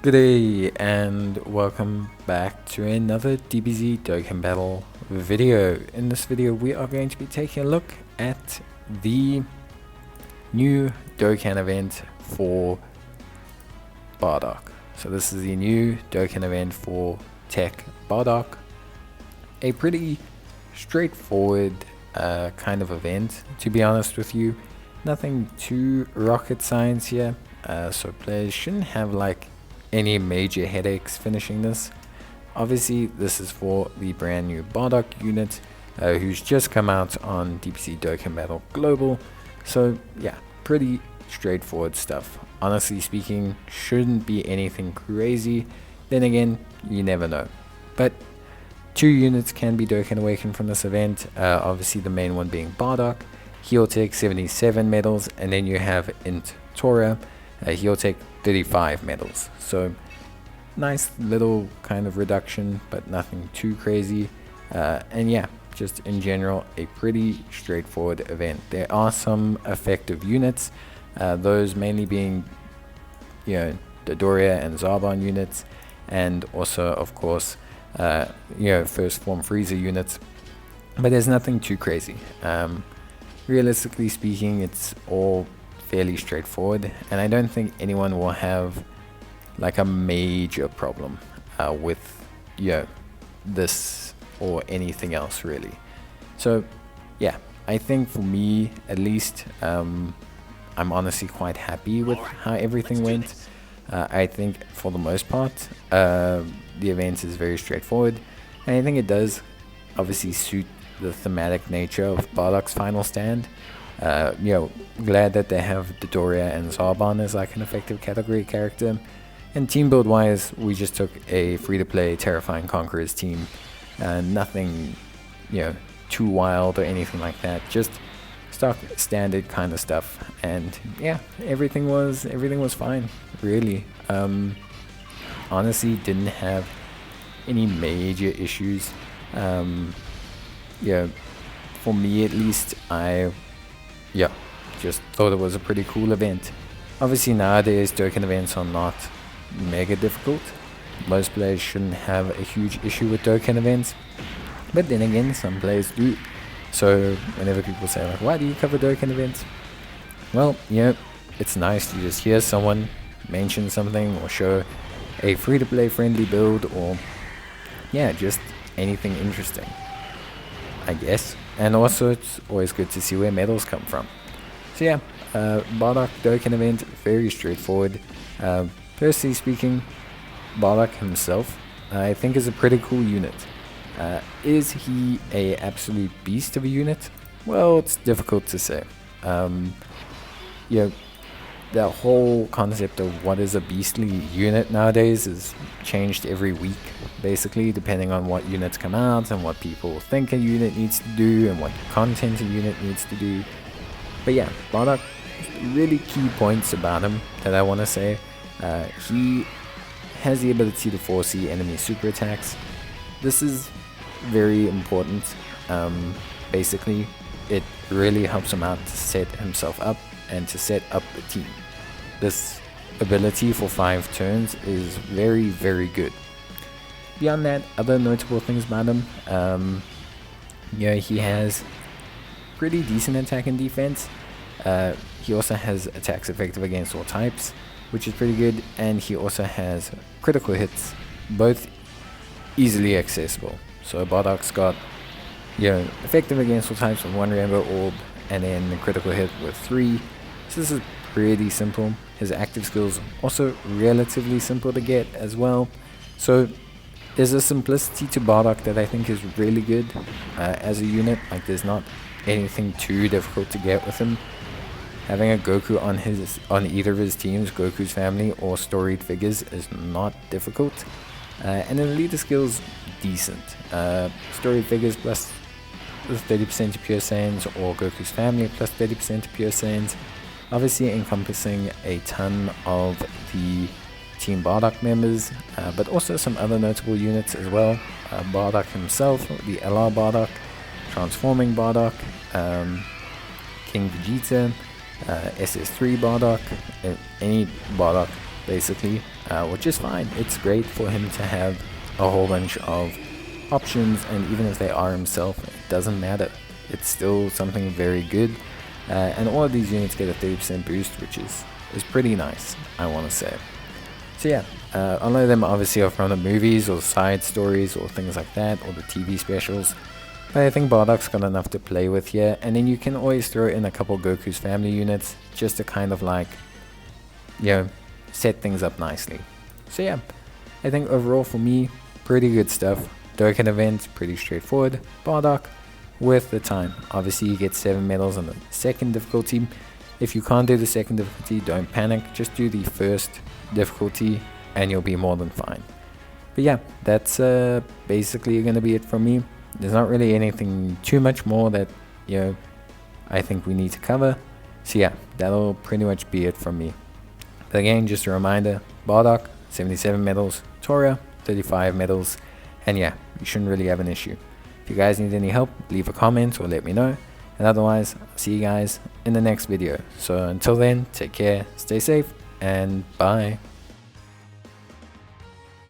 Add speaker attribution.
Speaker 1: Good day and welcome back to another DBZ Dokkan battle video. In this video we are going to be taking a look at the new Dokkan event for Bardock. So this is the new Dokkan event for Teq Bardock. A pretty straightforward kind of event, to be honest with you. Nothing too rocket science here, so players shouldn't have any major headaches finishing this. Obviously this is for the brand new Bardock unit who's just come out on DBZ Dokkan Battle Global. So yeah, pretty straightforward stuff. Honestly speaking, shouldn't be anything crazy. Then again, you never know. But two units can be Dokkan Awakened from this event. Obviously the main one being Bardock. He'll take 77 medals, and then you have INT Tora. He'll take 35 medals. So nice little kind of reduction, but nothing too crazy. And yeah, just in general a pretty straightforward event. There are some effective units, those mainly being the Doria and Zarbon units, and also of course first form Freezer units, but there's nothing too crazy. Realistically speaking, it's all fairly straightforward, and I don't think anyone will have a major problem with this or anything else really. So yeah, I think for me at least, I'm honestly quite happy with how everything went. I think for the most part the event is very straightforward, and I think it does obviously suit the thematic nature of Bardock's final stand. Glad that they have Doria and Zarbon as an effective category character. And team build wise, we just took a free-to-play Terrifying Conquerors team. Nothing too wild or anything like that, just stock standard kind of stuff. And yeah, everything was fine really. Honestly didn't have any major issues. For me at least, I just thought it was a pretty cool event. Obviously nowadays Dokkan events are not mega difficult. Most players shouldn't have a huge issue with Dokkan events, but then again some players do. So whenever people say why do you cover Dokkan events, well it's nice to just hear someone mention something or show a free-to-play friendly build, or just anything interesting, I guess. And also it's always good to see where medals come from. So yeah, Bardock Dokkan event, very straightforward. Personally speaking, Bardock himself I think is a pretty cool unit. Is he a absolute beast of a unit? Well, it's difficult to say. The whole concept of what is a beastly unit nowadays is changed every week, basically, depending on what units come out and what people think a unit needs to do and what content a unit needs to do. But yeah, Bardock, really key points about him that I want to say. He has the ability to foresee enemy super attacks. This is very important. Basically, it really helps him out to set himself up and to set up the team. This ability for 5 turns is very, very good. Beyond that, other notable things about him, he has pretty decent attack and defense. He also has attacks effective against all types, which is pretty good, and he also has critical hits, both easily accessible. So Bardock's got effective against all types with 1 rainbow orb, and then the critical hit with 3. So this is pretty simple. His active skills also relatively simple to get as well. So there's a simplicity to Bardock that I think is really good as a unit. There's not anything too difficult to get with him. Having a Goku on either of his teams, Goku's family or storied figures, is not difficult. And then leader skills, decent. Storied figures plus 30% to pure Saiyans, or Goku's family plus 30% to pure Saiyans. Obviously encompassing a ton of the Team Bardock members, but also some other notable units as well. Bardock himself, the LR Bardock, Transforming Bardock, King Vegeta, SS3 Bardock, any Bardock basically. which is fine. It's great for him to have a whole bunch of options, and even if they are himself, it doesn't matter. It's still something very good, and all of these units get a 30% boost, which is pretty nice, I want to say. So yeah, a lot of them obviously are from the movies or side stories or things like that, or the TV specials. But I think Bardock's got enough to play with here, and then you can always throw in a couple Goku's family units just to kind of like, you know, set things up nicely. So yeah, I think overall for me, pretty good stuff. Dokkan event, pretty straightforward. Bardock, worth the time. Obviously you get 7 medals on the second difficulty. If you can't do the second difficulty, don't panic, just do the first difficulty and you'll be more than fine. But yeah, that's basically going to be it from me. There's not really anything too much more that, you know, I think we need to cover. So yeah, that'll pretty much be it from me. But again, just a reminder, Bardock, 77 medals, Tora, 35 medals, and yeah, you shouldn't really have an issue. If you guys need any help, leave a comment or let me know. And otherwise, I'll see you guys in the next video. So until then, take care, stay safe, and bye.